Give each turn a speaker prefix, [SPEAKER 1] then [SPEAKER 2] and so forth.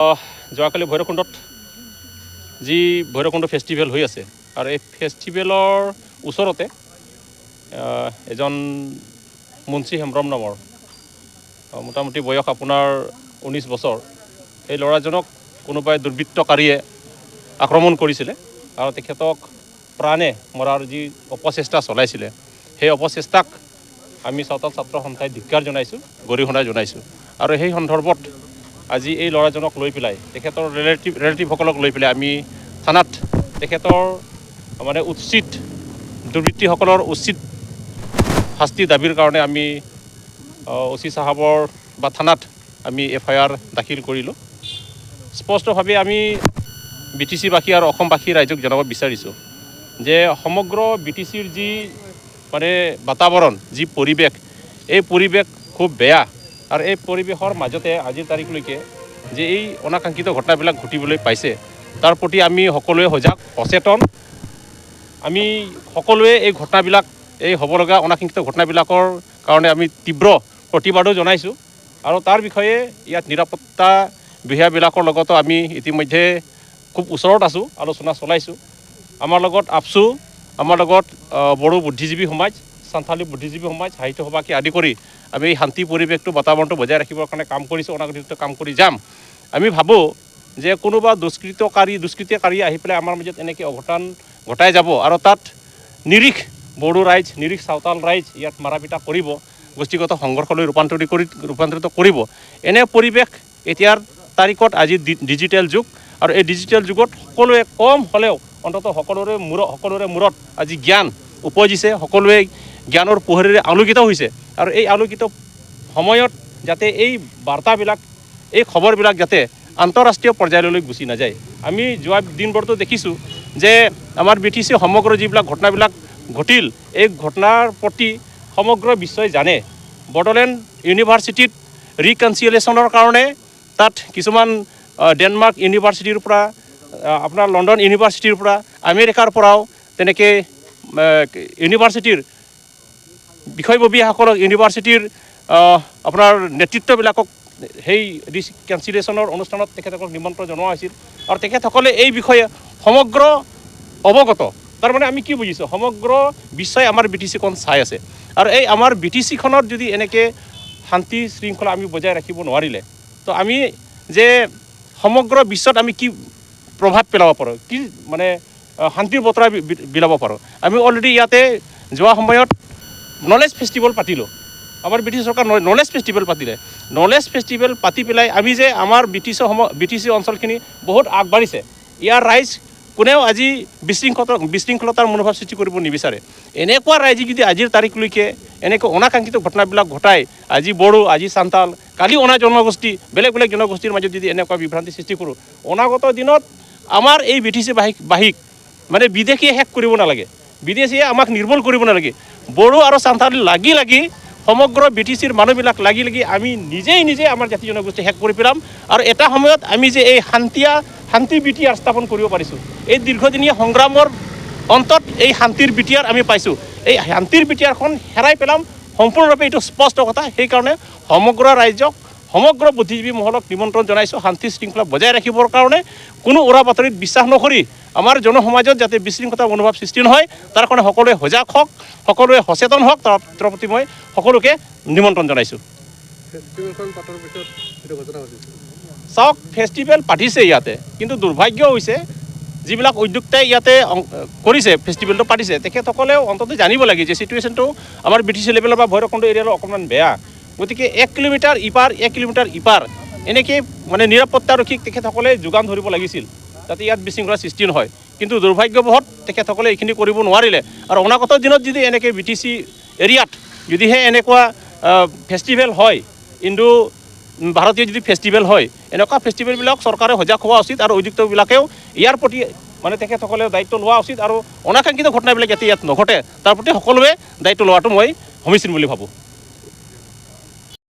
[SPEAKER 1] যোৱাকালি ভৈৰৱকুণ্ডত যি ভৈৰৱকুণ্ড ফেষ্টিভেল হৈ আছে আৰু এই ফেষ্টিভেলৰ ওচৰতে এজন মুন্সী হেমব্ৰম নামৰ মোটামুটি বয়স আপোনাৰ 19 বছৰ এই ল'ৰাজনক কোনোবাই দুৰ্বৃত্তকাৰীয়ে আক্ৰমণ কৰিছিলে আৰু তেখেতক প্ৰাণে মৰাৰ যি অপচেষ্টা চলাইছিলে সেই অপচেষ্টাক আমি চাওতাল ছাত্ৰ সন্থাই ধিক্কাৰ জনাইছোঁ, গৰিহণা জনাইছোঁ। আৰু সেই সন্দৰ্ভত আজি এই ল'ৰাজনক লৈ পেলাই তেখেতৰ ৰিলেটিভসকলক লৈ পেলাই আমি থানাত তেখেতৰ মানে উচিত দুৰ্বৃত্তসকলৰ উচিত শাস্তি দাবীৰ কাৰণে আমি অচি সাহেবৰ বা থানাত আমি FIR দাখিল কৰিলোঁ। স্পষ্টভাৱে আমি BTC-বাসী আৰু অসমবাসী ৰাইজক জনাব বিচাৰিছোঁ যে সমগ্ৰ BTCৰ যি মানে বাতাবৰণ, যি পৰিৱেশ, এই পৰিৱেশ খুব বেয়া আৰু এই পৰিৱেশৰ মাজতে আজিৰ তাৰিখলৈকে যে এই অনাকাংক্ষিত ঘটনাবিলাক ঘটিবলৈ পাইছে তাৰ প্ৰতি আমি সকলোৱে সজাগ সচেতন। আমি সকলোৱে এই ঘটনাবিলাক, এই হ'ব লগা অনাকাংক্ষিত ঘটনাবিলাকৰ কাৰণে আমি তীব্ৰ প্ৰতিবাদো জনাইছোঁ আৰু তাৰ বিষয়ে ইয়াত নিৰাপত্তা বিষয়াবিলাকৰ লগতো আমি ইতিমধ্যে খুব ওচৰত আছোঁ, আলোচনা চলাইছোঁ। আমাৰ লগত আপচু, আমাৰ লগত বড়ো বুদ্ধিজীৱী সমাজ, সান্থালী বুদ্ধিজীৱী সমাজ, সাহিত্য সভাকে আদি কৰি আমি এই শান্তি পৰিৱেশটো বাতাবৰণটো বজাই ৰাখিবৰ কাৰণে কাম কৰিছোঁ, অনাগত কাম কৰি যাম। আমি ভাবোঁ যে কোনোবা দুষ্কৃতিকাৰী আহি পেলাই আমাৰ মাজত এনেকৈ অঘটন ঘটাই যাব আৰু তাত নিৰীহ বড়ো ৰাইজ, নিৰীহ চাওতাল ৰাইজ ইয়াত মাৰা পিটা কৰিব, গোষ্ঠীগত সংঘৰ্ষলৈ ৰূপান্তৰিত কৰিব। এনে পৰিৱেশ এতিয়াৰ তাৰিখত আজি ডিজিটেল যুগ আৰু এই ডিজিটেল যুগত সকলোৱে কম হ'লেও অন্ততঃ সকলোৰে মূৰত আজি জ্ঞান উপজিছে, সকলোৱে জ্ঞানৰ পোহৰেৰে আলোকিত হৈছে আৰু এই আলোকিত সময়ত যাতে এই বাৰ্তাবিলাক, এই খবৰবিলাক যাতে আন্তঃৰাষ্ট্ৰীয় পৰ্যায়লৈ গুচি নাযায়। আমি যোৱা দিনবোৰতো দেখিছোঁ যে আমাৰ BTC সমগ্ৰ যিবিলাক ঘটনাবিলাক ঘটিল, এই ঘটনাৰ প্ৰতি সমগ্ৰ বিশ্বই জানে। বড়োলেণ্ড ইউনিভাৰ্চিটিত ৰিকনচিলিয়েশ্যনৰ কাৰণে তাত কিছুমান ডেনমাৰ্ক ইউনিভাৰ্চিটিৰ পৰা, আপোনাৰ লণ্ডন ইউনিভাৰ্চিটিৰ পৰা, আমেৰিকাৰ পৰাও তেনেকৈ ইউনিভাৰ্চিটিৰ বিষয়ববীয়াসকলক, ইউনিভাৰ্চিটিৰ আপোনাৰ নেতৃত্ববিলাকক সেই ৰিকনচিলিয়েশ্যনৰ অনুষ্ঠানত তেখেতসকলক নিমন্ত্ৰণ জনোৱা হৈছিল আৰু তেখেতসকলে এই বিষয়ে সমগ্ৰ অৱগত। তাৰমানে আমি কি বুজিছোঁ, সমগ্ৰ বিশ্বই আমাৰ BTCখন চাই আছে আৰু এই আমাৰ BTCখনত যদি এনেকৈ শান্তি শৃংখলা আমি বজাই ৰাখিব নোৱাৰিলে তো আমি যে সমগ্ৰ বিশ্বত আমি কি প্ৰভাৱ পেলাব পাৰোঁ, কি মানে শান্তিৰ বতৰা বিলাব পাৰোঁ। আমি অলৰেডি ইয়াতে যোৱা সময়ত নলেজ ফেষ্টিভেল পাতিলোঁ, আমাৰ BTC চৰকাৰ নলেজ ফেষ্টিভেল পাতিলে। নলেজ ফেষ্টিভেল পাতি পেলাই আমি যে আমাৰ BTC অঞ্চলখিনি বহুত আগবাঢ়িছে, ইয়াৰ ৰাইজ কোনেও আজি বিশৃংখলতাৰ মনোভাৱ সৃষ্টি কৰিব নিবিচাৰে। এনেকুৱা ৰাইজে যদি আজিৰ তাৰিখলৈকে এনেকৈ অনাকাংক্ষিত ঘটনাবিলাক ঘটায়, আজি বড়ো, আজি সান্থাল, কালি অনা জনগোষ্ঠী, বেলেগ বেলেগ জনগোষ্ঠীৰ মাজত যদি এনেকুৱা বিভ্ৰান্তি সৃষ্টি কৰোঁ, অনাগত দিনত আমাৰ এই BTC-বাসীক মানে বিদেশীয়ে শেষ কৰিব নালাগে, বিদেশীয়ে আমাক নিৰ্মূল কৰিব নালাগে। বড়ো আৰু সান্থাল লাগি সমগ্ৰ BTCৰ মানুহবিলাক লাগি আমি নিজেই আমাৰ জাতি জনগোষ্ঠী শেষ কৰি পেলাম আৰু এটা সময়ত আমি যে এই শান্তি BTR স্থাপন কৰিব পাৰিছোঁ, এই দীৰ্ঘদিনীয়া সংগ্ৰামৰ অন্তত এই শান্তিৰ BTR আমি পাইছোঁ। এই শান্তিৰ BTRখন হেৰাই পেলাম সম্পূৰ্ণৰূপে, এইটো স্পষ্ট কথা। সেইকাৰণে সমগ্ৰ ৰাইজক, সমগ্ৰ বুদ্ধিজীৱী মহলক নিমন্ত্ৰণ জনাইছোঁ শান্তি শৃংখলা বজাই ৰাখিবৰ কাৰণে। কোনো উৰা বাতৰিত বিশ্বাস নকৰি আমাৰ জনসমাজত যাতে বিশৃংখলতাৰ মনোভাৱ সৃষ্টি নহয় তাৰ কাৰণে সকলোৱে সজাগ হওক, সকলোৱে সচেতন হওক, তাৰ প্ৰতি মই সকলোকে নিমন্ত্ৰণ জনাইছোঁ। চাওক, ফেষ্টিভেল পাতিছে ইয়াতে, কিন্তু দুৰ্ভাগ্য হৈছে যিবিলাক উদ্যোক্তাই ইয়াতে কৰিছে, ফেষ্টিভেলটো পাতিছে, তেখেতসকলেও অন্ততঃ জানিব লাগে যে চিটুৱেশ্যনটো আমাৰ BTC লেভেলৰ বা ভৈৰৱকুণ্ড এৰিয়াৰ অকণমান বেয়া। গতিকে 1 কিলোমিটাৰ ইপাৰ 1 কিলোমিটাৰ ইপাৰ এনেকৈ মানে নিৰাপত্তাৰক্ষীক তেখেতসকলে যোগান ধৰিব লাগিছিল যাতে ইয়াত বিশৃংখলাৰ সৃষ্টি নহয়। কিন্তু দুৰ্ভাগ্যবশত তেখেতসকলে এইখিনি কৰিব নোৱাৰিলে আৰু অনাগত দিনত যদি এনেকৈ BTC এৰিয়াত যদিহে এনেকুৱা ফেষ্টিভেল হয়, ইণ্ডো ভাৰতীয় যদি ফেষ্টিভেল হয়, এনেকুৱা ফেষ্টিভেলবিলাক চৰকাৰে সজাগ হোৱা উচিত আৰু উদ্যোক্তাবিলাকেও ইয়াৰ প্ৰতি মানে তেখেতসকলে দায়িত্ব লোৱা উচিত আৰু অনাকাংক্ষিত ঘটনাবিলাক যাতে ইয়াত নঘটে তাৰ প্ৰতি সকলোৱে দায়িত্ব লোৱাটো মই সমীচীন বুলি ভাবোঁ।